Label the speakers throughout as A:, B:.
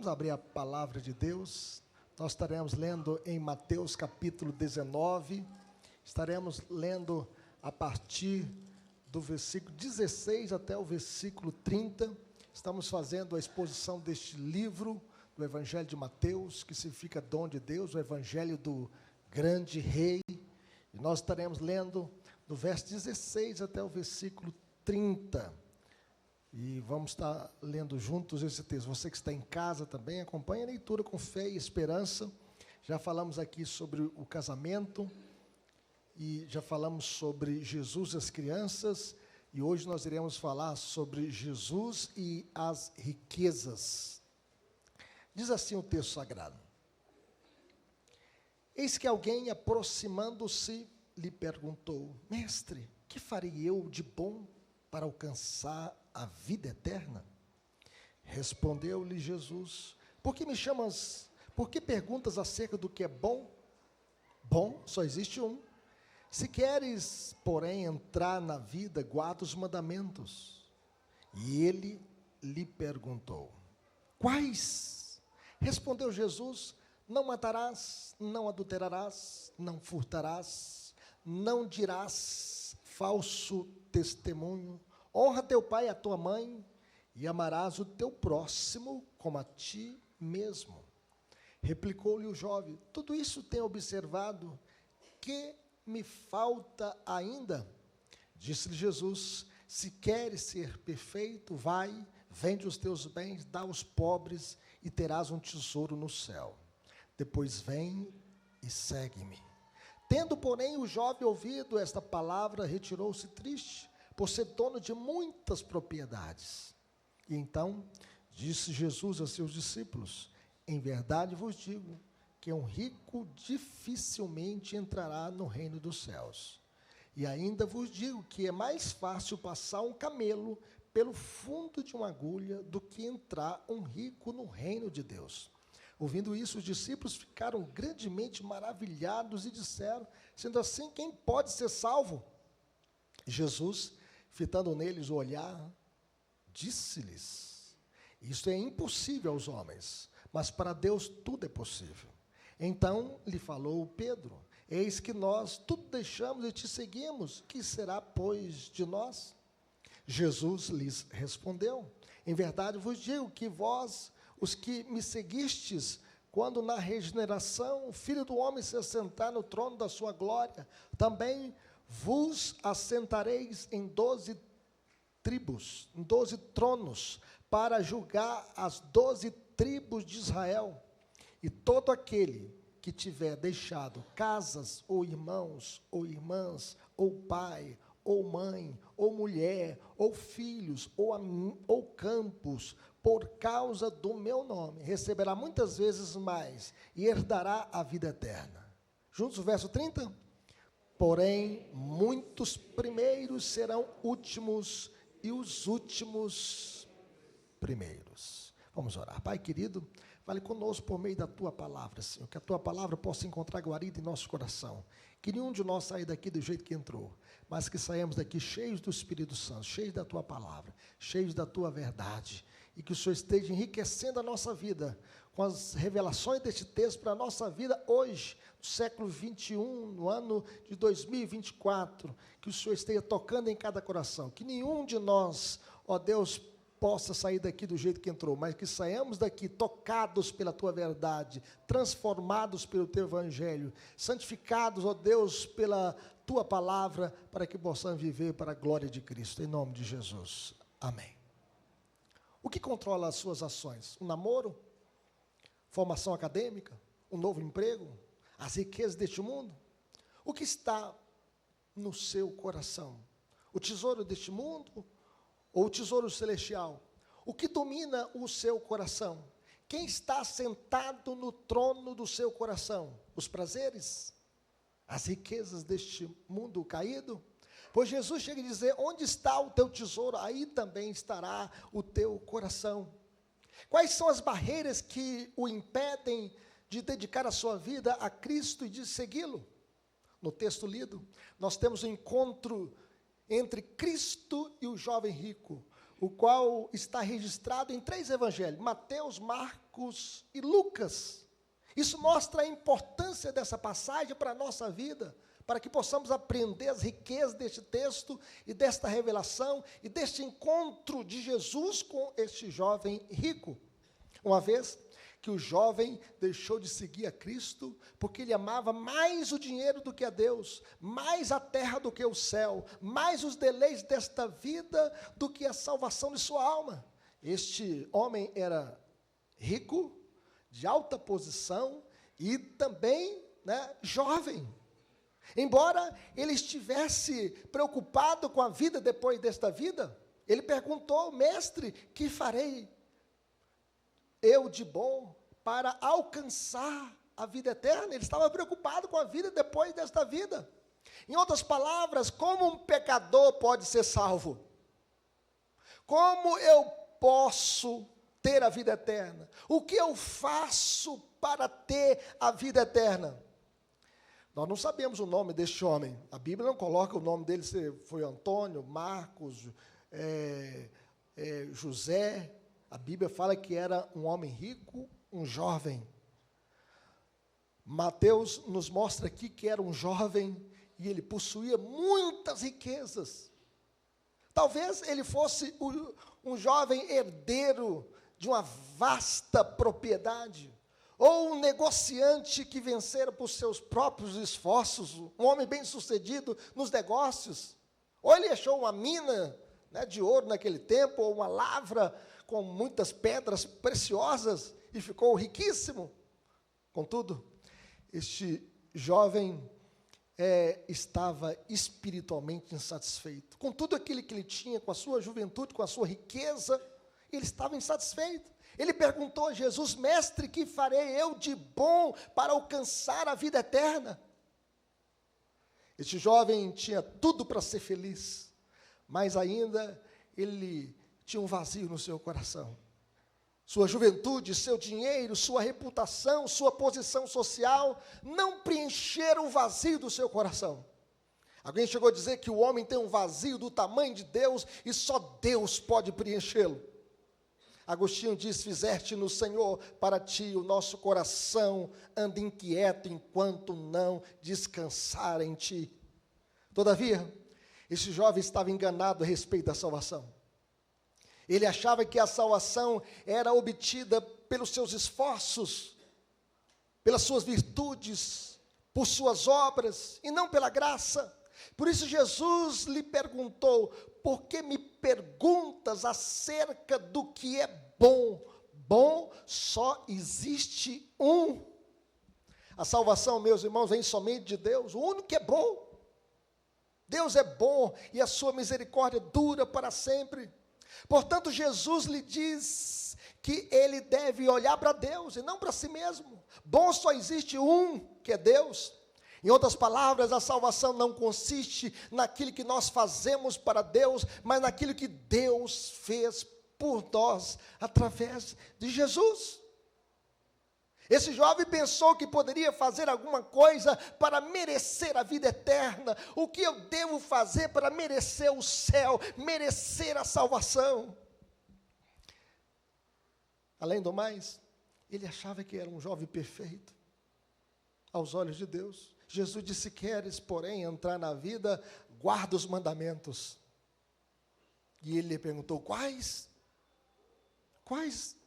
A: Vamos abrir a palavra de Deus. Nós estaremos lendo em Mateus capítulo 19. Estaremos lendo a partir do versículo 16 até o versículo 30. Estamos fazendo a exposição deste livro do Evangelho de Mateus, que significa dom de Deus, o Evangelho do grande rei. E nós estaremos lendo do verso 16 até o versículo 30. E vamos estar lendo juntos esse texto. Você que está em casa também, acompanhe a leitura com fé e esperança. Já falamos aqui sobre o casamento, e já falamos sobre Jesus e as crianças, e hoje nós iremos falar sobre Jesus e as riquezas. Diz assim o texto sagrado: Eis que alguém, aproximando-se, lhe perguntou: Mestre, que farei eu de bom para alcançar a vida eterna? Respondeu-lhe Jesus: Por que me chamas? Por que perguntas acerca do que é bom? Bom só existe um. Se queres, porém, entrar na vida, guarda os mandamentos. E ele lhe perguntou: Quais? Respondeu Jesus: Não matarás, não adulterarás, não furtarás, não dirás falso testemunho, honra teu pai e a tua mãe, e amarás o teu próximo como a ti mesmo. Replicou-lhe o jovem: Tudo isso tenho observado, que me falta ainda? Disse-lhe Jesus: Se queres ser perfeito, vai, vende os teus bens, dá aos pobres, e terás um tesouro no céu. Depois vem e segue-me. Tendo, porém, o jovem ouvido esta palavra, retirou-se triste, por ser dono de muitas propriedades. E então disse Jesus a seus discípulos: Em verdade vos digo, que um rico dificilmente entrará no reino dos céus. E ainda vos digo que é mais fácil passar um camelo pelo fundo de uma agulha do que entrar um rico no reino de Deus. Ouvindo isso, os discípulos ficaram grandemente maravilhados e disseram: Sendo assim, quem pode ser salvo? Jesus, fitando neles o olhar, disse-lhes: Isto é impossível aos homens, mas para Deus tudo é possível. Então lhe falou Pedro: Eis que nós tudo deixamos e te seguimos, que será, pois, de nós? Jesus lhes respondeu: Em verdade vos digo que vós, os que me seguistes, quando na regeneração o Filho do Homem se assentar no trono da sua glória, também vos assentareis em 12 tribos, em 12 tronos, para julgar as 12 tribos de Israel. E todo aquele que tiver deixado casas, ou irmãos, ou irmãs, ou pai, ou mãe, ou mulher, ou filhos, ou campos, por causa do meu nome, receberá muitas vezes mais, e herdará a vida eterna. Juntos o verso 30? Porém, muitos primeiros serão últimos, e os últimos primeiros. Vamos orar. Pai querido, fale conosco por meio da Tua palavra, Senhor, que a Tua palavra possa encontrar guarida em nosso coração, que nenhum de nós saia daqui do jeito que entrou, mas que saímos daqui cheios do Espírito Santo, cheios da Tua palavra, cheios da Tua verdade, e que o Senhor esteja enriquecendo a nossa vida, com as revelações deste texto para a nossa vida hoje, no século 21, no ano de 2024, que o Senhor esteja tocando em cada coração, que nenhum de nós, ó Deus, possa sair daqui do jeito que entrou, mas que saiamos daqui tocados pela Tua verdade, transformados pelo Teu Evangelho, santificados, ó Deus, pela Tua palavra, para que possamos viver para a glória de Cristo, em nome de Jesus, amém. O que controla as suas ações? Um namoro? Formação acadêmica? Um novo emprego? As riquezas deste mundo? O que está no seu coração? O tesouro deste mundo? Ou o tesouro celestial? O que domina o seu coração? Quem está sentado no trono do seu coração? Os prazeres? As riquezas deste mundo caído? Pois Jesus chega a dizer: onde está o teu tesouro, aí também estará o teu coração. Quais são as barreiras que o impedem de dedicar a sua vida a Cristo e de segui-lo? No texto lido, nós temos um encontro entre Cristo e o jovem rico. o qual está registrado em 3 evangelhos, Mateus, Marcos e Lucas. Isso mostra a importância dessa passagem para a nossa vida, para que possamos aprender as riquezas deste texto e desta revelação e deste encontro de Jesus com este jovem rico. Uma vez que o jovem deixou de seguir a Cristo, porque ele amava mais o dinheiro do que a Deus, mais a terra do que o céu, mais os deleites desta vida do que a salvação de sua alma. Este homem era rico, de alta posição e também, jovem. Embora ele estivesse preocupado com a vida depois desta vida, ele perguntou: mestre, que farei eu de bom para alcançar a vida eterna? Ele estava preocupado com a vida depois desta vida. Em outras palavras, como um pecador pode ser salvo? Como eu posso ter a vida eterna? O que eu faço para ter a vida eterna? Nós não sabemos o nome deste homem. A Bíblia não coloca o nome dele, se foi Antônio, Marcos, José. A Bíblia fala que era um homem rico, um jovem. Mateus nos mostra aqui que era um jovem e ele possuía muitas riquezas. Talvez ele fosse um jovem herdeiro de uma vasta propriedade, ou um negociante que vencera por seus próprios esforços, um homem bem-sucedido nos negócios, ou ele achou uma mina de ouro naquele tempo, ou uma lavra com muitas pedras preciosas, e ficou riquíssimo. Contudo, este jovem estava espiritualmente insatisfeito. Com tudo aquilo que ele tinha, com a sua juventude, com a sua riqueza, ele estava insatisfeito. Ele perguntou a Jesus: mestre, que farei eu de bom para alcançar a vida eterna? Este jovem tinha tudo para ser feliz, mas ainda ele tinha um vazio no seu coração. Sua juventude, seu dinheiro, sua reputação, sua posição social não preencheram o vazio do seu coração. Alguém chegou a dizer que o homem tem um vazio do tamanho de Deus e só Deus pode preenchê-lo. Agostinho diz: fizeste no Senhor para ti, o nosso coração anda inquieto enquanto não descansar em ti. Todavia, esse jovem estava enganado a respeito da salvação. Ele achava que a salvação era obtida pelos seus esforços, pelas suas virtudes, por suas obras, e não pela graça. Por isso Jesus lhe perguntou: por que me perguntas acerca do que é bom? Bom só existe um. A salvação, meus irmãos, vem somente de Deus, o único que é bom. Deus é bom e a sua misericórdia dura para sempre. Portanto, Jesus lhe diz que ele deve olhar para Deus e não para si mesmo. Bom só existe um, que é Deus. Em outras palavras, a salvação não consiste naquilo que nós fazemos para Deus, mas naquilo que Deus fez por nós, através de Jesus. Esse jovem pensou que poderia fazer alguma coisa para merecer a vida eterna. O que eu devo fazer para merecer o céu, merecer a salvação? Além do mais, ele achava que era um jovem perfeito aos olhos de Deus. Jesus disse: queres, porém, entrar na vida, guarda os mandamentos. E ele lhe perguntou: quais? Quais?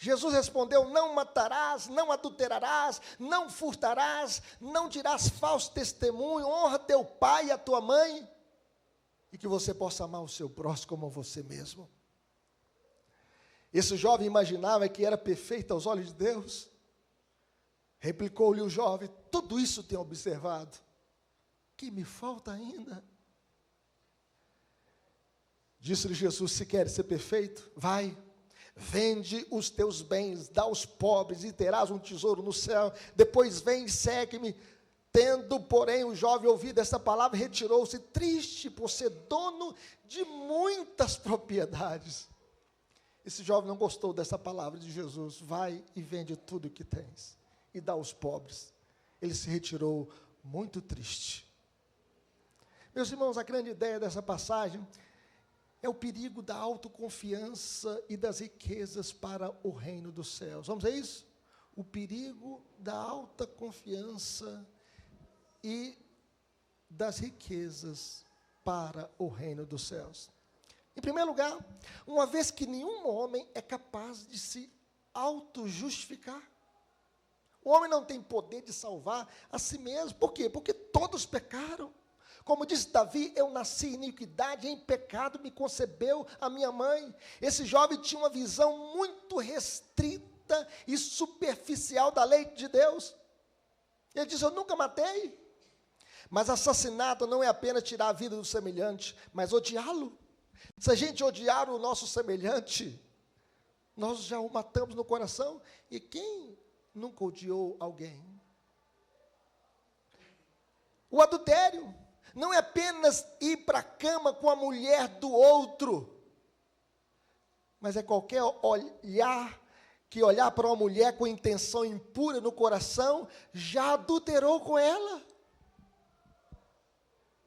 A: Jesus respondeu: não matarás, não adulterarás, não furtarás, não dirás falso testemunho, honra teu pai e a tua mãe, e que você possa amar o seu próximo como a você mesmo. Esse jovem imaginava que era perfeito aos olhos de Deus. Replicou-lhe o jovem: tudo isso tenho observado, que me falta ainda? Disse-lhe Jesus: se queres ser perfeito, vai, vende os teus bens, dá aos pobres e terás um tesouro no céu, depois vem e segue-me. Tendo, porém, o jovem ouvido essa palavra, retirou-se triste por ser dono de muitas propriedades. Esse jovem não gostou dessa palavra de Jesus: vai e vende tudo o que tens e dá aos pobres. Ele se retirou muito triste. Meus irmãos, a grande ideia dessa passagem é o perigo da autoconfiança e das riquezas para o reino dos céus. Vamos ver isso? O perigo da alta confiança e das riquezas para o reino dos céus. Em primeiro lugar, uma vez que nenhum homem é capaz de se auto-justificar. O homem não tem poder de salvar a si mesmo. Por quê? Porque todos pecaram. Como disse Davi, eu nasci em iniquidade, em pecado me concebeu a minha mãe. Esse jovem tinha uma visão muito restrita e superficial da lei de Deus. Ele diz, eu nunca matei. Mas assassinato não é apenas tirar a vida do semelhante, mas odiá-lo. Se a gente odiar o nosso semelhante, nós já o matamos no coração. E quem nunca odiou alguém? O adultério não é apenas ir para a cama com a mulher do outro, mas é qualquer olhar para uma mulher com intenção impura no coração, já adulterou com ela.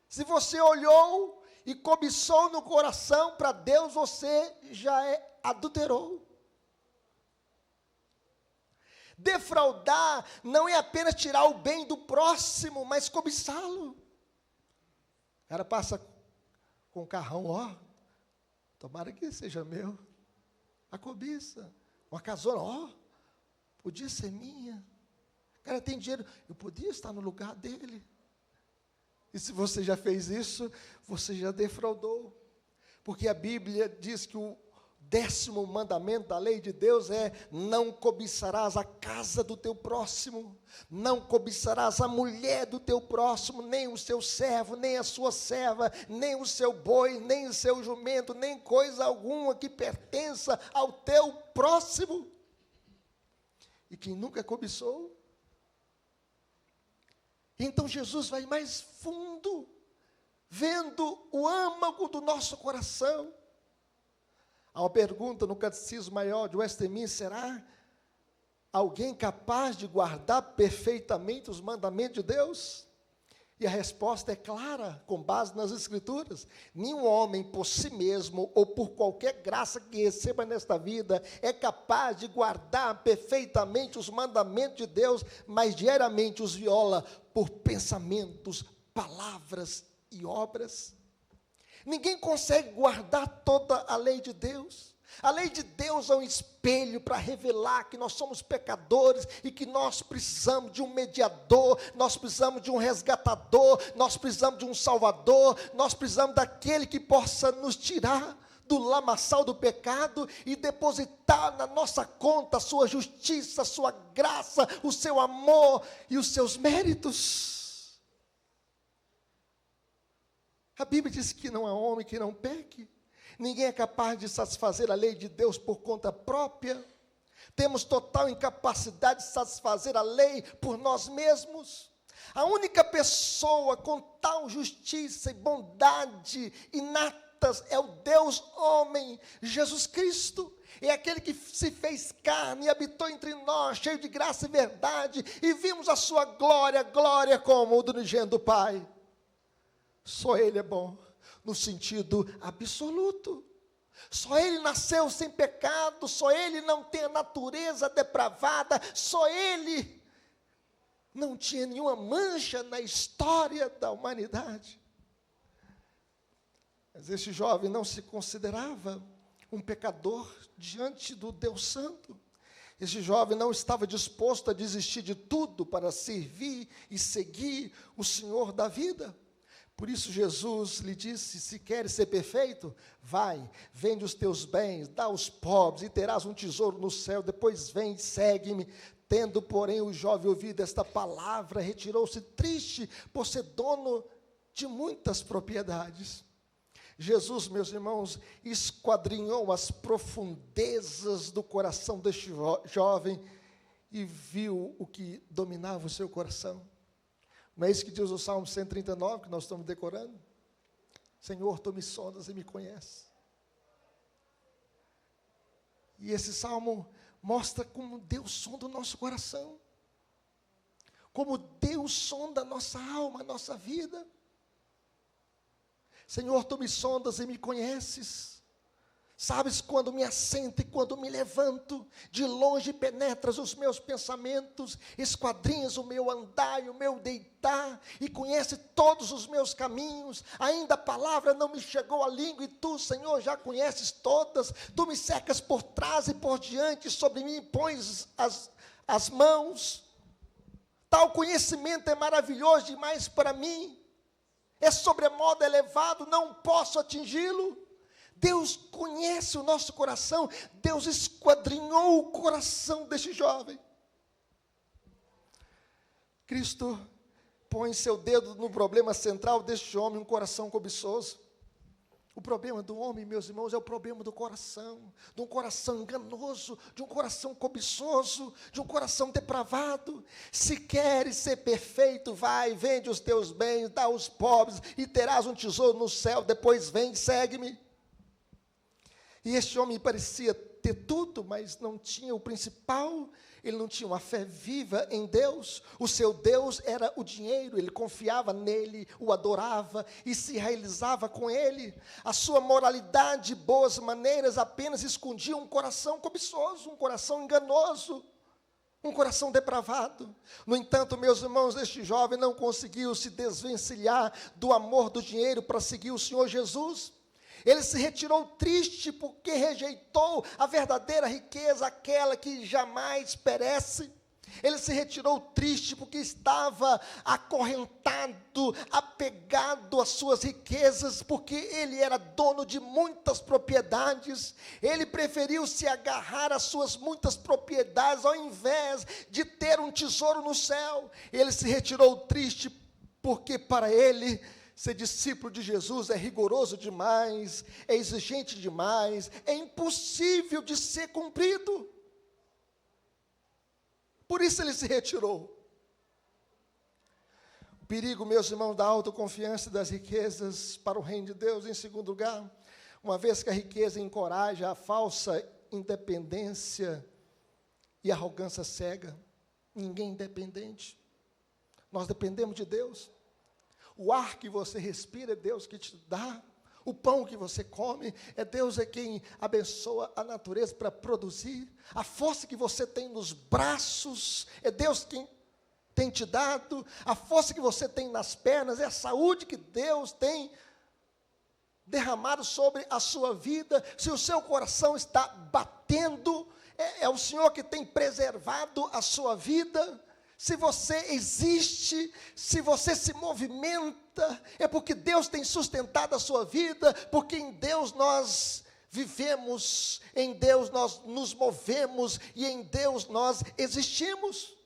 A: Se você olhou e cobiçou no coração para Deus, você já adulterou. Defraudar não é apenas tirar o bem do próximo, mas cobiçá-lo. O cara passa com o carrão, ó, tomara que seja meu. A cobiça. Uma casona, ó, podia ser minha. O cara tem dinheiro, eu podia estar no lugar dele. E se você já fez isso, você já defraudou. Porque a Bíblia diz que o 10º mandamento da lei de Deus é: não cobiçarás a casa do teu próximo, não cobiçarás a mulher do teu próximo, nem o seu servo, nem a sua serva, nem o seu boi, nem o seu jumento, nem coisa alguma que pertença ao teu próximo. E quem nunca cobiçou? Então Jesus vai mais fundo, vendo o âmago do nosso coração. Há uma pergunta no Catecismo Maior de Westminster: será alguém capaz de guardar perfeitamente os mandamentos de Deus? E a resposta é clara, com base nas Escrituras: nenhum homem por si mesmo, ou por qualquer graça que receba nesta vida, é capaz de guardar perfeitamente os mandamentos de Deus, mas diariamente os viola por pensamentos, palavras e obras. Ninguém consegue guardar toda a lei de Deus. A lei de Deus é um espelho para revelar que nós somos pecadores e que nós precisamos de um mediador, nós precisamos de um resgatador, nós precisamos de um salvador, nós precisamos daquele que possa nos tirar do lamaçal do pecado e depositar na nossa conta a sua justiça, a sua graça, o seu amor e os seus méritos. A Bíblia diz que não há homem que não peque. Ninguém é capaz de satisfazer a lei de Deus por conta própria. Temos total incapacidade de satisfazer a lei por nós mesmos. A única pessoa com tal justiça e bondade inatas é o Deus homem, Jesus Cristo. É aquele que se fez carne e habitou entre nós, cheio de graça e verdade, e vimos a sua glória, glória como o do unigênito do Pai. Só Ele é bom, no sentido absoluto. Só Ele nasceu sem pecado, só Ele não tem a natureza depravada, só Ele não tinha nenhuma mancha na história da humanidade. Mas esse jovem não se considerava um pecador diante do Deus Santo. Esse jovem não estava disposto a desistir de tudo para servir e seguir o Senhor da vida. Por isso Jesus lhe disse: se queres ser perfeito, vai, vende os teus bens, dá aos pobres e terás um tesouro no céu, depois vem e segue-me. Tendo, porém, o jovem ouvido esta palavra, retirou-se triste por ser dono de muitas propriedades. Jesus, meus irmãos, esquadrinhou as profundezas do coração deste jovem e viu o que dominava o seu coração. Não é isso que diz o Salmo 139, que nós estamos decorando? Senhor, tu me sondas e me conheces. E esse salmo mostra como Deus sonda o nosso coração, como Deus sonda a nossa alma, a nossa vida. Senhor, tu me sondas e me conheces. Sabes quando me assento e quando me levanto, de longe penetras os meus pensamentos, esquadrinhas o meu andar e o meu deitar, e conhece todos os meus caminhos. Ainda a palavra não me chegou à língua, e tu, Senhor, já conheces todas. Tu me cercas por trás e por diante, sobre mim pões as mãos. Tal conhecimento é maravilhoso demais para mim, é sobremodo elevado, não posso atingi-lo. Deus conhece o nosso coração, Deus esquadrinhou o coração deste jovem. Cristo põe seu dedo no problema central deste homem, um coração cobiçoso. O problema do homem, meus irmãos, é o problema do coração, de um coração enganoso, de um coração cobiçoso, de um coração depravado. Se queres ser perfeito, vai, vende os teus bens, dá aos pobres, e terás um tesouro no céu, depois vem, segue-me. E este homem parecia ter tudo, mas não tinha o principal. Ele não tinha uma fé viva em Deus. O seu Deus era o dinheiro. Ele confiava nele, o adorava e se realizava com ele. A sua moralidade, boas maneiras apenas escondiam um coração cobiçoso, um coração enganoso, um coração depravado. No entanto, meus irmãos, este jovem não conseguiu se desvencilhar do amor do dinheiro para seguir o Senhor Jesus. Ele se retirou triste porque rejeitou a verdadeira riqueza, aquela que jamais perece. Ele se retirou triste porque estava acorrentado, apegado às suas riquezas, porque ele era dono de muitas propriedades. Ele preferiu se agarrar às suas muitas propriedades, ao invés de ter um tesouro no céu. Ele se retirou triste porque para ele ser discípulo de Jesus é rigoroso demais, é exigente demais, é impossível de ser cumprido. Por isso ele se retirou. O perigo, meus irmãos, da autoconfiança e das riquezas para o reino de Deus, em segundo lugar, uma vez que a riqueza encoraja a falsa independência e arrogância cega, ninguém é independente. Nós dependemos de Deus. O ar que você respira é Deus que te dá. O pão que você come é Deus quem abençoa a natureza para produzir. A força que você tem nos braços é Deus quem tem te dado. A força que você tem nas pernas é a saúde que Deus tem derramado sobre a sua vida. Se o seu coração está batendo, é o Senhor que tem preservado a sua vida. Se você existe, se você se movimenta, é porque Deus tem sustentado a sua vida, porque em Deus nós vivemos, em Deus nós nos movemos e em Deus nós existimos.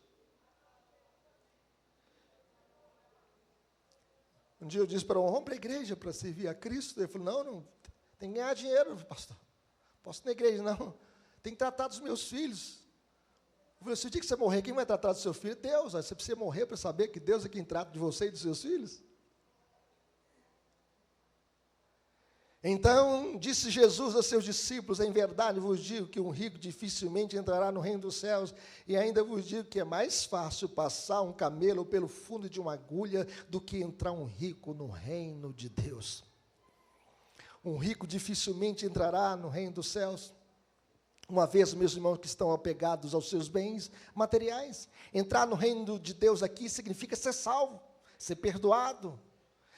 A: Um dia eu disse para um homem, para a igreja, para servir a Cristo. Ele falou, não, tem que ganhar dinheiro, pastor. Posso ir na igreja, não. Tem que tratar dos meus filhos. Eu falei, se o dia que você morrer, quem vai tratar do seu filho? Deus. Aí você precisa morrer para saber que Deus é quem trata de você e dos seus filhos. Então, disse Jesus aos seus discípulos, em verdade vos digo que um rico dificilmente entrará no reino dos céus, e ainda vos digo que é mais fácil passar um camelo pelo fundo de uma agulha do que entrar um rico no reino de Deus. Um rico dificilmente entrará no reino dos céus. Uma vez, meus irmãos que estão apegados aos seus bens materiais, entrar no reino de Deus aqui significa ser salvo, ser perdoado.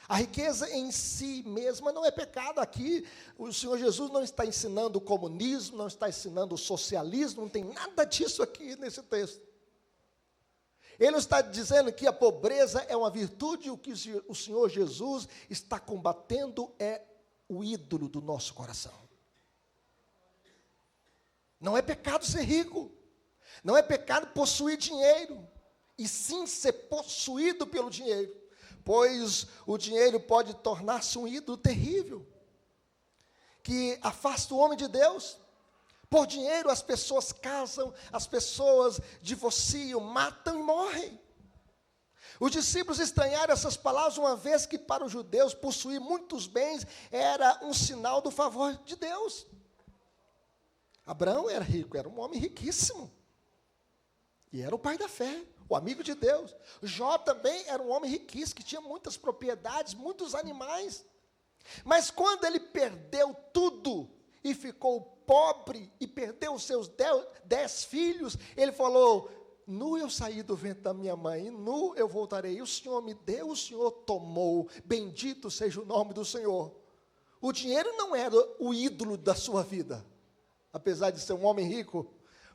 A: A riqueza em si mesma não é pecado. Aqui o Senhor Jesus não está ensinando o comunismo, não está ensinando o socialismo, não tem nada disso aqui nesse texto. Ele não está dizendo que a pobreza é uma virtude, o que o Senhor Jesus está combatendo é o ídolo do nosso coração. Não é pecado ser rico, não é pecado possuir dinheiro, e sim ser possuído pelo dinheiro, pois o dinheiro pode tornar-se um ídolo terrível, que afasta o homem de Deus. Por dinheiro as pessoas casam, as pessoas divorciam, matam e morrem. Os discípulos estranharam essas palavras, uma vez que para os judeus possuir muitos bens era um sinal do favor de Deus. Abraão era rico, era um homem riquíssimo. E era o pai da fé, o amigo de Deus. Jó também era um homem riquíssimo, que tinha muitas propriedades, muitos animais. Mas quando ele perdeu tudo e ficou pobre e perdeu os seus 10 filhos, ele falou: nu eu saí do ventre da minha mãe, e nu eu voltarei. O Senhor me deu, o Senhor tomou. Bendito seja o nome do Senhor. O dinheiro não era o ídolo da sua vida, apesar de ser um homem rico,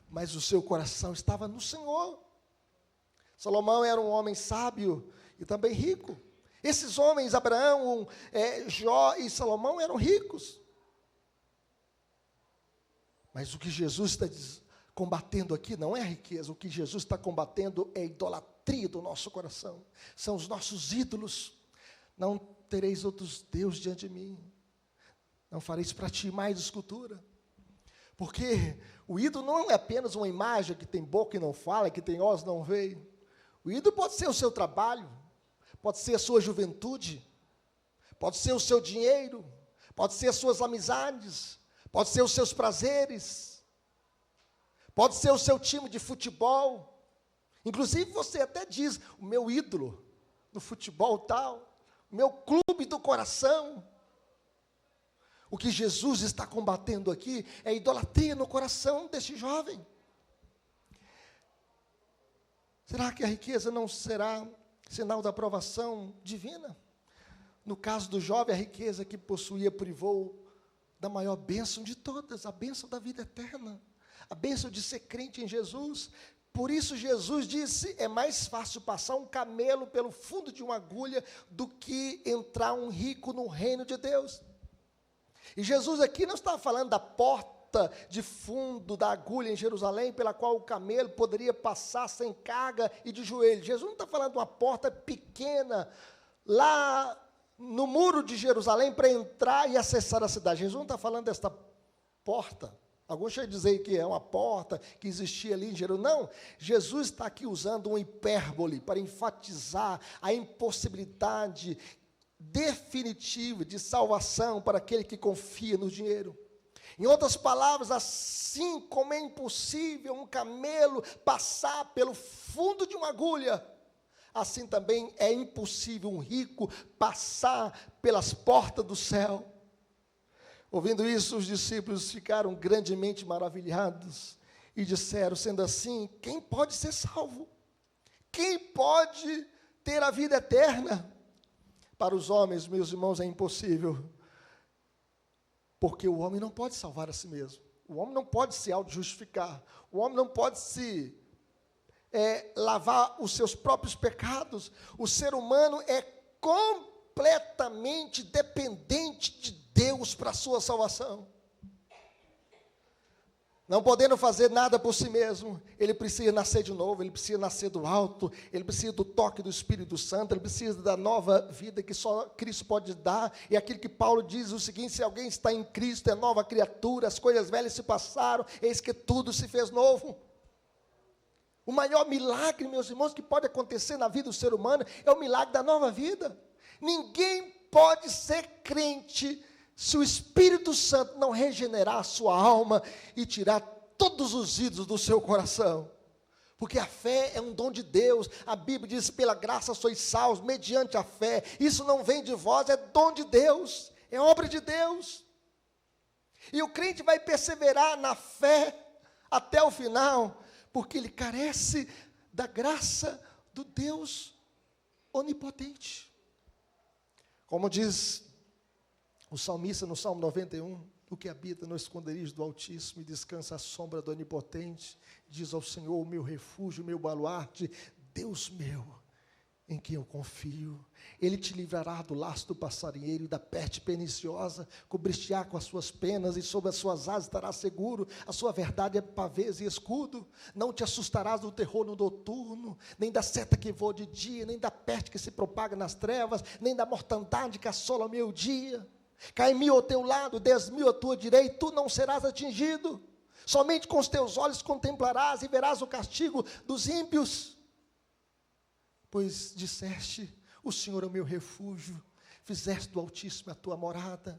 A: mas o seu coração estava no Senhor. Salomão era um homem sábio e também rico. Esses homens, Abraão, Jó e Salomão, eram ricos. Mas o que Jesus está combatendo aqui não é a riqueza. O que Jesus está combatendo é a idolatria do nosso coração. São os nossos ídolos. Não tereis outros deuses diante de mim. Não fareis para ti mais escultura. Porque o ídolo não é apenas uma imagem que tem boca e não fala, que tem olhos e não vê. O ídolo pode ser o seu trabalho, pode ser a sua juventude, pode ser o seu dinheiro, pode ser as suas amizades, pode ser os seus prazeres, pode ser o seu time de futebol. Inclusive você até diz: o meu ídolo no futebol tal, o meu clube do coração. O que Jesus está combatendo aqui é a idolatria no coração desse jovem. Será que a riqueza não será sinal da aprovação divina? No caso do jovem, a riqueza que possuía privou da maior bênção de todas, a bênção da vida eterna, a bênção de ser crente em Jesus. Por isso Jesus disse: é mais fácil passar um camelo pelo fundo de uma agulha do que entrar um rico no reino de Deus. E Jesus aqui não está falando da porta de fundo da agulha em Jerusalém, pela qual o camelo poderia passar sem carga e de joelho. Jesus não está falando de uma porta pequena lá no muro de Jerusalém para entrar e acessar a cidade. Jesus não está falando desta porta. Alguns chegam a dizer que é uma porta que existia ali em Jerusalém. Não, Jesus está aqui usando uma hipérbole para enfatizar a impossibilidade definitiva de salvação para aquele que confia no dinheiro. Em outras palavras, assim como é impossível um camelo passar pelo fundo de uma agulha, assim também é impossível um rico passar pelas portas do céu. Ouvindo isso, os discípulos ficaram grandemente maravilhados e disseram: sendo assim, quem pode ser salvo? Quem pode ter a vida eterna? Para os homens, meus irmãos, é impossível, porque o homem não pode salvar a si mesmo, o homem não pode se auto-justificar, o homem não pode se lavar os seus próprios pecados. O ser humano é completamente dependente de Deus para a sua salvação. Não podendo fazer nada por si mesmo, ele precisa nascer de novo, ele precisa nascer do alto, ele precisa do toque do Espírito Santo, ele precisa da nova vida que só Cristo pode dar. E aquilo que Paulo diz o seguinte: se alguém está em Cristo, é nova criatura, as coisas velhas se passaram, eis que tudo se fez novo. O maior milagre, meus irmãos, que pode acontecer na vida do ser humano é o milagre da nova vida. Ninguém pode ser crente se o Espírito Santo não regenerar a sua alma e tirar todos os ídolos do seu coração. Porque a fé é um dom de Deus. A Bíblia diz: pela graça sois salvos, mediante a fé. Isso não vem de vós, é dom de Deus, é obra de Deus. E o crente vai perseverar na fé até o final, porque ele carece da graça do Deus onipotente. Como diz o salmista no Salmo 91, o que habita no esconderijo do Altíssimo e descansa à sombra do Onipotente, diz ao Senhor: o meu refúgio, o meu baluarte, Deus meu, em quem eu confio. Ele te livrará do laço do passarinheiro e da peste perniciosa, cobrir-te-á com as suas penas e sob as suas asas estarás seguro. A sua verdade é pavês e escudo. Não te assustarás do terror no noturno, nem da seta que voa de dia, nem da peste que se propaga nas trevas, nem da mortandade que assola ao meio-dia. Cai 1000 ao teu lado, 10.000 à tua direita, tu não serás atingido. Somente com os teus olhos contemplarás e verás o castigo dos ímpios. Pois disseste: o Senhor é o meu refúgio, fizeste do Altíssimo a tua morada.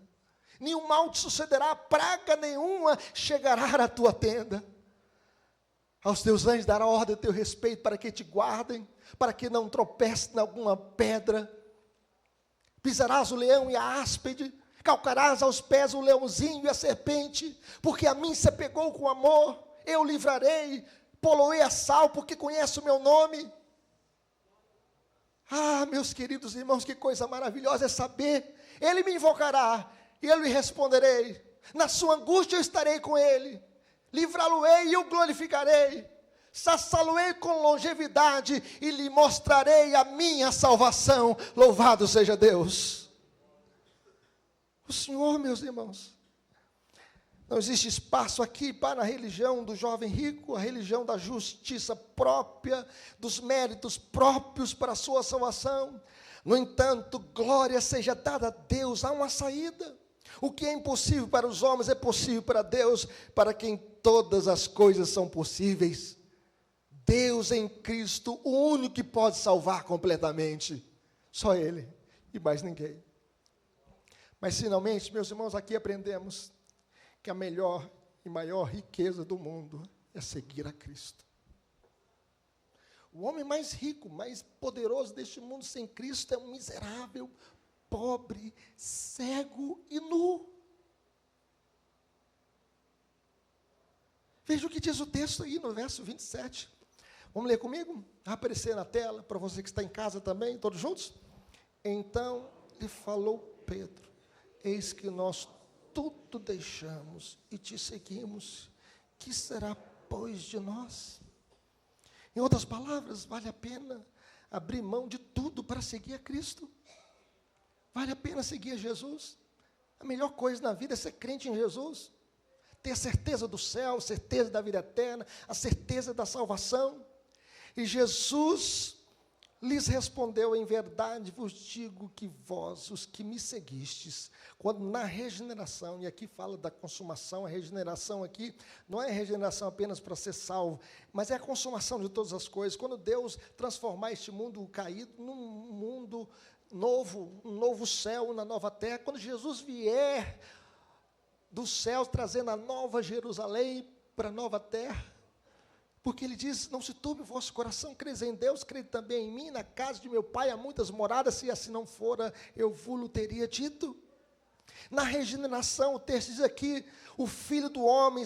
A: Nenhum mal te sucederá, praga nenhuma chegará à tua tenda. Aos teus anjos dará ordem a teu respeito, para que te guardem, para que não tropece em alguma pedra. pisarás o leão e a áspide, calcarás aos pés o leãozinho e a serpente, porque a mim se apegou com amor, eu livrarei, poloei a salvo, porque conhece o meu nome. Ah, meus queridos irmãos, que coisa maravilhosa é saber, ele me invocará, e eu lhe responderei, na sua angústia eu estarei com ele, livrá-lo-ei e o glorificarei, saciá-lo-ei com longevidade, e lhe mostrarei a minha salvação, louvado seja Deus. O Senhor, meus irmãos, não existe espaço aqui para a religião do jovem rico, a religião da justiça própria, dos méritos próprios para a sua salvação. No entanto, glória seja dada a Deus, há uma saída. O que é impossível para os homens é possível para Deus, para quem todas as coisas são possíveis. Deus em Cristo, o único que pode salvar completamente, só Ele e mais ninguém. Mas finalmente, meus irmãos, aqui aprendemos que a melhor e maior riqueza do mundo é seguir a Cristo. O homem mais rico, mais poderoso deste mundo sem Cristo é um miserável, pobre, cego e nu. Veja o que diz o texto aí no verso 27. Vamos ler comigo? Vai aparecer na tela, para você que está em casa também, todos juntos? Então lhe falou Pedro, eis que nós tudo deixamos e te seguimos, que será, pois, de nós? Em outras palavras, vale a pena abrir mão de tudo para seguir a Cristo? Vale a pena seguir a Jesus? A melhor coisa na vida é ser crente em Jesus, ter a certeza do céu, certeza da vida eterna, a certeza da salvação. E Jesus lhes respondeu, em verdade vos digo que vós, os que me seguistes, quando na regeneração, e aqui fala da consumação, a regeneração aqui, não é regeneração apenas para ser salvo, mas é a consumação de todas as coisas, quando Deus transformar este mundo caído num mundo novo, um novo céu, uma nova terra, quando Jesus vier do céu, trazendo a nova Jerusalém para a nova terra, porque ele diz, não se turbe o vosso coração, creis em Deus, crede também em mim, na casa de meu pai há muitas moradas, se assim não fora, eu vos teria dito. Na regeneração, o texto diz aqui, o Filho do Homem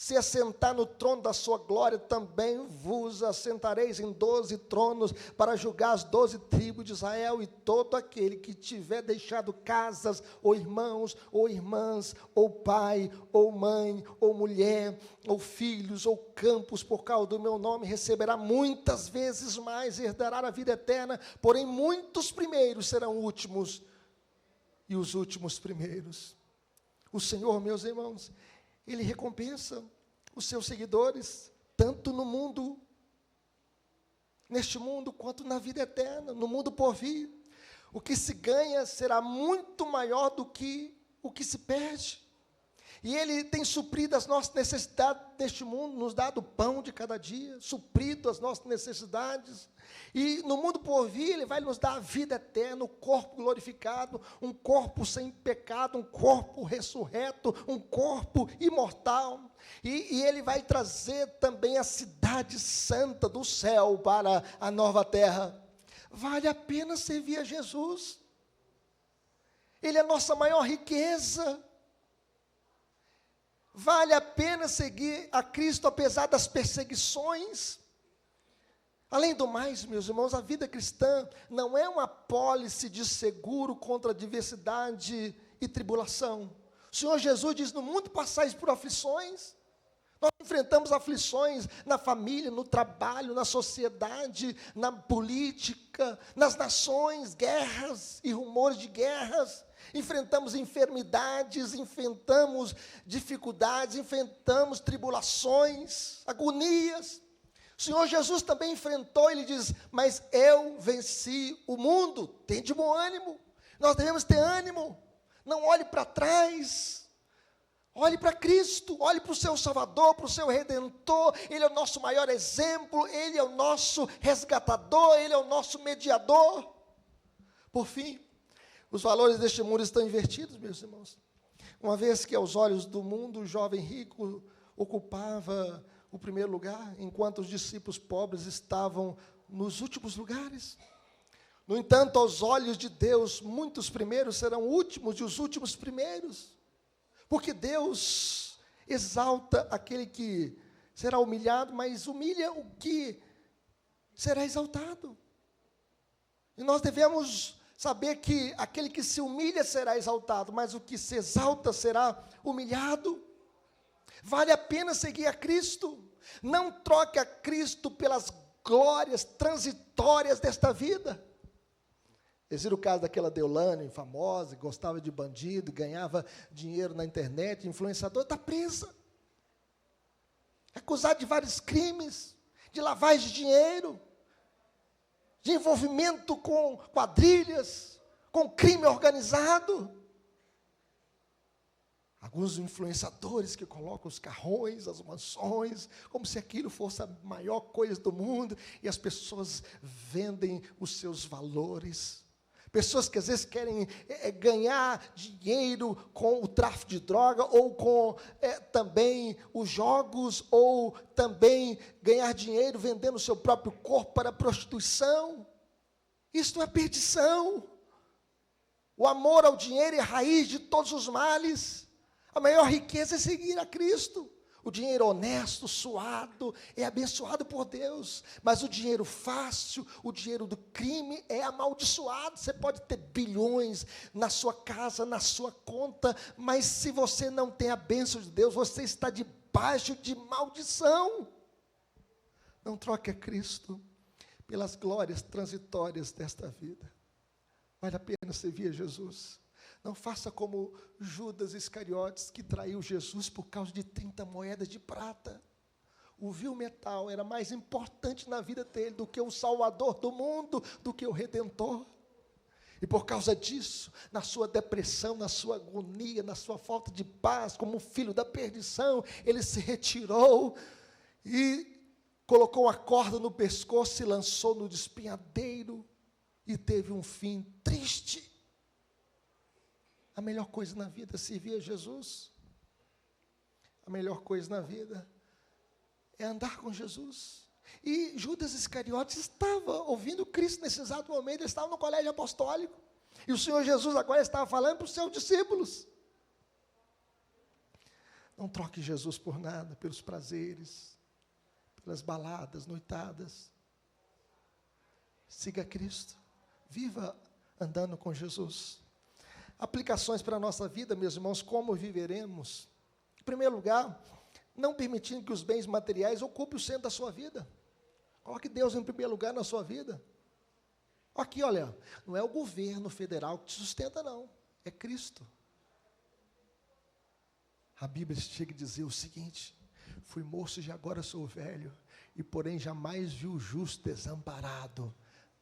A: se assentar no trono da sua glória, também vos assentareis em 12 tronos, para julgar as 12 tribos de Israel, e todo aquele que tiver deixado casas, ou irmãos, ou irmãs, ou pai, ou mãe, ou mulher, ou filhos, ou campos, por causa do meu nome, receberá muitas vezes mais, herdará a vida eterna, porém muitos primeiros serão últimos, e os últimos primeiros. O Senhor, meus irmãos, Ele recompensa os seus seguidores, tanto no mundo, neste mundo, quanto na vida eterna, no mundo por vir. O que se ganha será muito maior do que o que se perde. E Ele tem suprido as nossas necessidades deste mundo, nos dado o pão de cada dia, suprido as nossas necessidades. E no mundo por vir, Ele vai nos dar a vida eterna, o corpo glorificado, um corpo sem pecado, um corpo ressurreto, um corpo imortal. E Ele vai trazer também a cidade santa do céu para a nova terra. Vale a pena servir a Jesus. Ele é a nossa maior riqueza. Vale a pena seguir a Cristo apesar das perseguições. Além do mais, meus irmãos, a vida cristã não é uma apólice de seguro contra a adversidade e tribulação. O Senhor Jesus diz, no mundo passais por aflições. Nós enfrentamos aflições na família, no trabalho, na sociedade, na política, nas nações, guerras e rumores de guerras. Enfrentamos enfermidades, enfrentamos dificuldades, enfrentamos tribulações, agonias. O Senhor Jesus também enfrentou, Ele diz, mas eu venci o mundo, tem de bom ânimo. Nós devemos ter ânimo, não olhe para trás, olhe para Cristo, olhe para o seu Salvador, para o seu Redentor. Ele é o nosso maior exemplo, Ele é o nosso resgatador, Ele é o nosso mediador. Por fim, os valores deste mundo estão invertidos, meus irmãos. Uma vez que aos olhos do mundo, o jovem rico ocupava o primeiro lugar, enquanto os discípulos pobres estavam nos últimos lugares. No entanto, aos olhos de Deus, muitos primeiros serão últimos e os últimos primeiros. Porque Deus exalta aquele que será humilhado, mas humilha o que será exaltado. E nós devemos saber que aquele que se humilha será exaltado, mas o que se exalta será humilhado. Vale a pena seguir a Cristo. Não troque a Cristo pelas glórias transitórias desta vida. Vocês viram o caso daquela Deolane, famosa, que gostava de bandido, ganhava dinheiro na internet, influenciadora, está presa. Acusada de vários crimes, de lavagem de dinheiro, de envolvimento com quadrilhas, com crime organizado. Alguns influenciadores que colocam os carrões, as mansões, como se aquilo fosse a maior coisa do mundo, e as pessoas vendem os seus valores. Pessoas que às vezes querem ganhar dinheiro com o tráfico de droga, ou com também os jogos, ou também ganhar dinheiro vendendo o seu próprio corpo para a prostituição. Isso é perdição. O amor ao dinheiro é a raiz de todos os males. A maior riqueza é seguir a Cristo. O dinheiro honesto, suado, é abençoado por Deus. Mas o dinheiro fácil, o dinheiro do crime é amaldiçoado. Você pode ter bilhões na sua casa, na sua conta, mas se você não tem a bênção de Deus, você está debaixo de maldição. Não troque a Cristo pelas glórias transitórias desta vida. Vale a pena servir a Jesus. Não faça como Judas Iscariotes, que traiu Jesus por causa de 30 moedas de prata. O vil metal era mais importante na vida dele do que o Salvador do mundo, do que o Redentor. E por causa disso, na sua depressão, na sua agonia, na sua falta de paz, como filho da perdição, ele se retirou e colocou uma corda no pescoço, se lançou no despenhadeiro e teve um fim triste. A melhor coisa na vida é servir a Jesus. A melhor coisa na vida é andar com Jesus. E Judas Iscariotes estava ouvindo Cristo nesse exato momento, ele estava no colégio apostólico. E o Senhor Jesus agora estava falando para os seus discípulos. Não troque Jesus por nada, pelos prazeres, pelas baladas, noitadas. Siga Cristo. Viva andando com Jesus. Aplicações para a nossa vida, meus irmãos, como viveremos? Em primeiro lugar, não permitindo que os bens materiais ocupem o centro da sua vida. Coloque Deus em primeiro lugar na sua vida. Aqui, olha, não é o governo federal que te sustenta, não. É Cristo. A Bíblia chega a dizer o seguinte: fui moço e agora sou velho, e porém jamais vi o justo desamparado,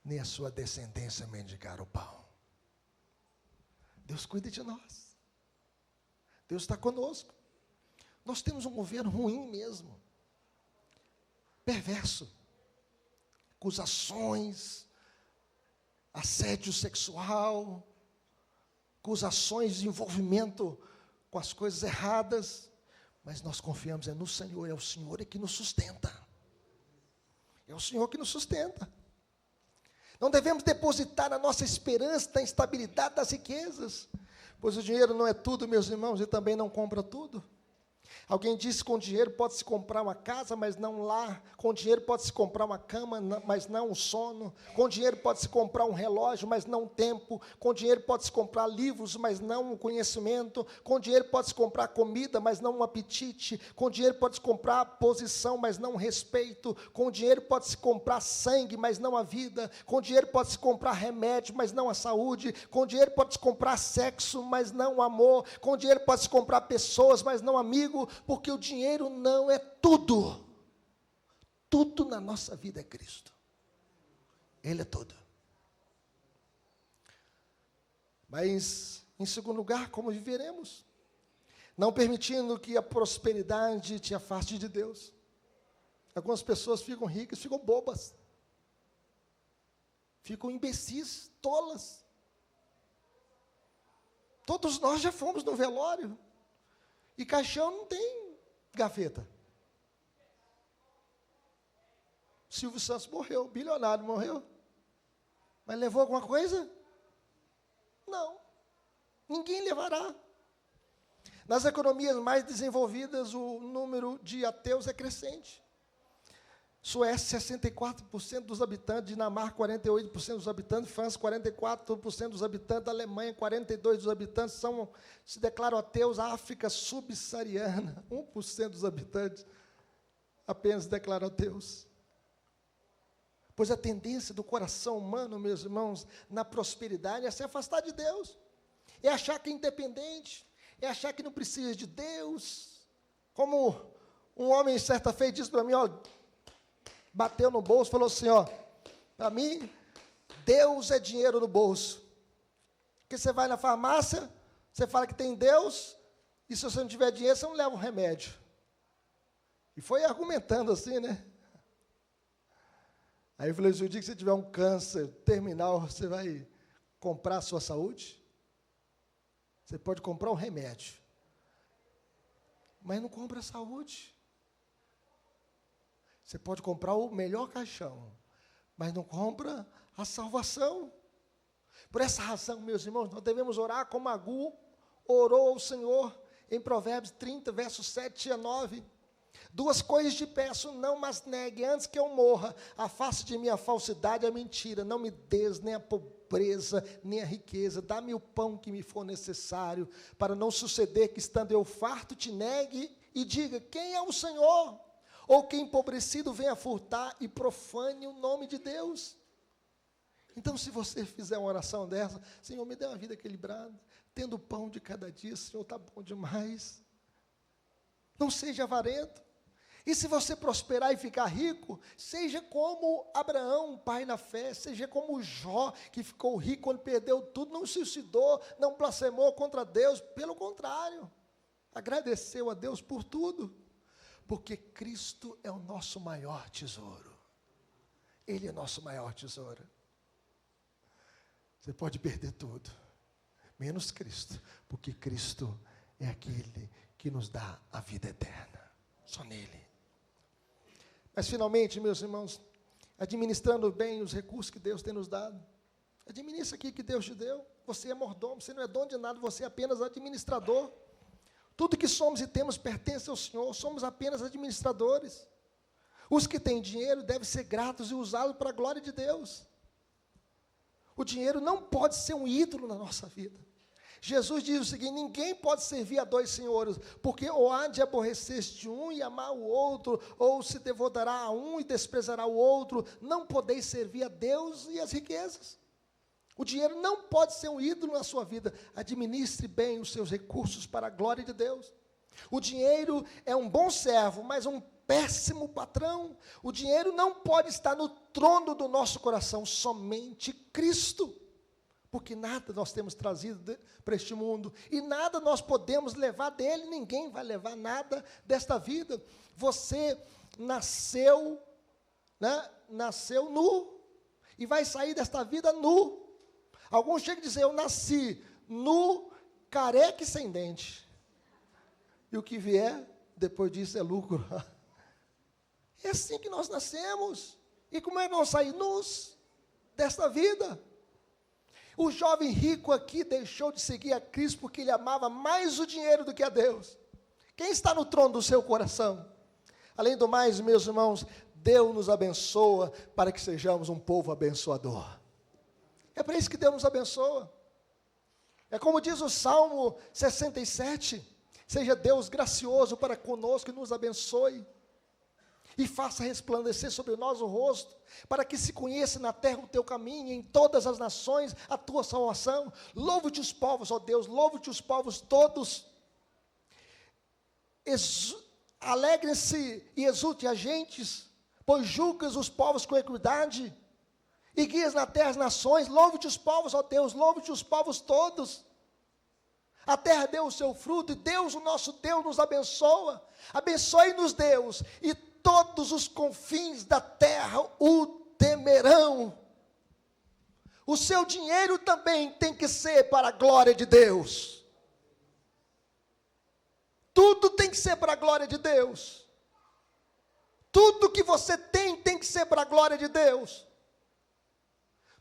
A: nem a sua descendência mendigar o pão. Deus cuida de nós. Deus está conosco. Nós temos um governo ruim mesmo, perverso, acusações, assédio sexual, acusações de envolvimento com as coisas erradas, mas nós confiamos no Senhor, é o Senhor que nos sustenta. É o Senhor que nos sustenta. Não devemos depositar a nossa esperança na instabilidade das riquezas, pois o dinheiro não é tudo, meus irmãos, e também não compra tudo. Alguém disse que com dinheiro pode-se comprar uma casa, mas não um lar. Com dinheiro pode-se comprar uma cama, mas não um sono. Com dinheiro pode-se comprar um relógio, mas não um tempo. Com dinheiro pode-se comprar livros, mas não um conhecimento. Com dinheiro pode-se comprar comida, mas não um apetite. Com dinheiro pode-se comprar posição, mas não um respeito. Com dinheiro pode-se comprar sangue, mas não a vida. Com dinheiro pode-se comprar remédio, mas não a saúde. Com dinheiro pode-se comprar sexo, mas não o amor. Com dinheiro pode-se comprar pessoas, mas não amigo. Porque o dinheiro não é tudo. Tudo na nossa vida é Cristo. Ele é tudo. Mas, em segundo lugar, como viveremos? Não permitindo que a prosperidade te afaste de Deus. Algumas pessoas ficam ricas, ficam bobas. Ficam imbecis, tolas. Todos nós já fomos no velório. E caixão não tem gaveta. Silvio Santos morreu, bilionário morreu. Mas levou alguma coisa? Não. Ninguém levará. Nas economias mais desenvolvidas, o número de ateus é crescente. Suécia, 64% dos habitantes, Dinamarca, 48% dos habitantes, França, 44% dos habitantes, Alemanha, 42% dos habitantes se declaram ateus, a África subsaariana, 1% dos habitantes apenas se declaram ateus. Pois a tendência do coração humano, meus irmãos, na prosperidade é se afastar de Deus, é achar que é independente, é achar que não precisa de Deus. Como um homem certa feita disse para mim, ó, bateu no bolso, falou assim, ó, para mim, Deus é dinheiro no bolso. Porque você vai na farmácia, você fala que tem Deus, e se você não tiver dinheiro, você não leva um remédio. E foi argumentando assim, né? Aí eu falei, se o dia que você tiver um câncer terminal, você vai comprar a sua saúde? Você pode comprar um remédio, mas não compra a saúde. Você pode comprar o melhor caixão, mas não compra a salvação. Por essa razão, meus irmãos, nós devemos orar como Agur orou ao Senhor, em Provérbios 30, versos 7 a 9. 2 coisas te peço, não mas negue, antes que eu morra, afaste de mim a falsidade e a mentira, não me des nem a pobreza, nem a riqueza, dá-me o pão que me for necessário, para não suceder que, estando eu farto, te negue e diga, quem é o Senhor? Ou que empobrecido venha furtar e profane o nome de Deus. Então, se você fizer uma oração dessa, Senhor, me dê uma vida equilibrada, tendo o pão de cada dia, Senhor, está bom demais. Não seja avarento. E se você prosperar e ficar rico, seja como Abraão, pai na fé, seja como Jó, que ficou rico quando perdeu tudo, não se suicidou, não blasfemou contra Deus, pelo contrário, agradeceu a Deus por tudo, porque Cristo é o nosso maior tesouro. Ele é nosso maior tesouro. Você pode perder tudo, menos Cristo, porque Cristo é aquele que nos dá a vida eterna, só nele. Mas finalmente, meus irmãos, administrando bem os recursos que Deus tem nos dado, administra aqui que Deus te deu. Você é mordomo, você não é dono de nada, você é apenas administrador. Tudo que somos e temos pertence ao Senhor, somos apenas administradores. Os que têm dinheiro devem ser gratos e usá-lo para a glória de Deus. O dinheiro não pode ser um ídolo na nossa vida. Jesus diz o seguinte, ninguém pode servir a 2 senhores, porque ou há de aborrecer-se de um e amar o outro, ou se devotará a um e desprezará o outro. Não podeis servir a Deus e as riquezas. O dinheiro não pode ser um ídolo na sua vida. Administre bem os seus recursos para a glória de Deus. O dinheiro é um bom servo, mas um péssimo patrão. O dinheiro não pode estar no trono do nosso coração, somente Cristo. Porque nada nós temos trazido para este mundo, e nada nós podemos levar dele, ninguém vai levar nada desta vida. Você nasceu, né, nasceu nu, e vai sair desta vida nu. Alguns chegam a dizer, eu nasci nu, careca e sem dente. E o que vier, depois disso é lucro. É assim que nós nascemos. E como é que vamos sair nus desta vida? O jovem rico aqui deixou de seguir a Cristo porque ele amava mais o dinheiro do que a Deus. Quem está no trono do seu coração? Além do mais, meus irmãos, Deus nos abençoa para que sejamos um povo abençoador. É para isso que Deus nos abençoa. É como diz o Salmo 67, seja Deus gracioso para conosco e nos abençoe, e faça resplandecer sobre nós o rosto, para que se conheça na terra o teu caminho, em todas as nações a tua salvação. Louve-te os povos, ó Deus, louve-te os povos todos. Alegrem-se e exulte as gentes, pois julgas os povos com equidade, e guias na terra as nações. Louve-te os povos, ó Deus, louve-te os povos todos. A terra deu o seu fruto, e Deus, o nosso Deus, nos abençoa. Abençoe-nos, Deus, e todos os confins da terra o temerão. O seu dinheiro também tem que ser para a glória de Deus. Tudo tem que ser para a glória de Deus. Tudo que você tem que ser para a glória de Deus.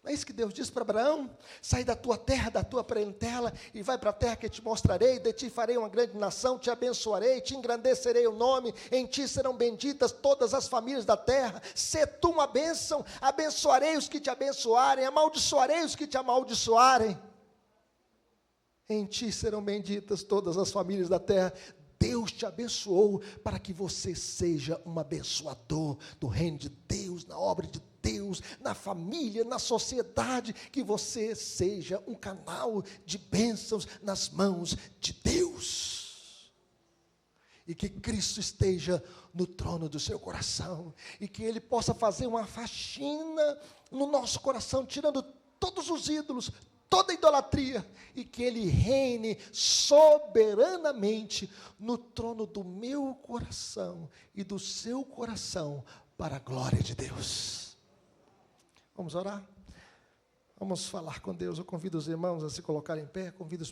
A: Não é isso que Deus disse para Abraão? Sai da tua terra, da tua parentela, e vai para a terra que te mostrarei, de ti farei uma grande nação, te abençoarei, te engrandecerei o nome, em ti serão benditas todas as famílias da terra, sê tu uma bênção, abençoarei os que te abençoarem, amaldiçoarei os que te amaldiçoarem. Em ti serão benditas todas as famílias da terra. Deus te abençoou para que você seja um abençoador do reino de Deus, na obra de Deus, na família, na sociedade, que você seja um canal de bênçãos nas mãos de Deus. E que Cristo esteja no trono do seu coração, e que Ele possa fazer uma faxina no nosso coração, tirando todos os ídolos, toda idolatria, e que Ele reine soberanamente no trono do meu coração e do seu coração, para a glória de Deus. Vamos orar? Vamos falar com Deus. Eu convido os irmãos a se colocarem em pé, convido os